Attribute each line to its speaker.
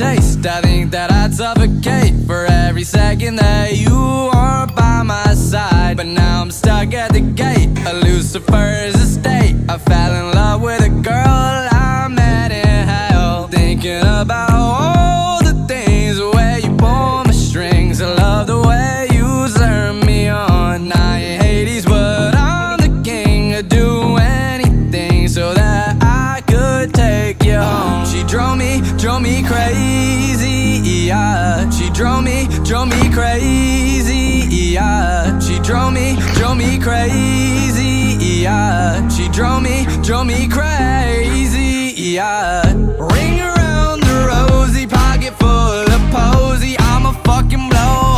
Speaker 1: taste. I think that I'd suffocate for every second that you aren't by my side. But now I'm stuck at the gate of Lucifer's estate. I fell in love with a girl I met in hell, thinking about all the things, the way you pull my strings. I love the way you turn me on. I ain't Hades, but I'm the king. I'd do anything so that I could take you home. She drove me crazy, yeah. She drove me crazy, yeah. She drove me crazy, yeah. She drove me crazy, yeah. Ring around the rosy, pocket full of posy. I'm a fucking blow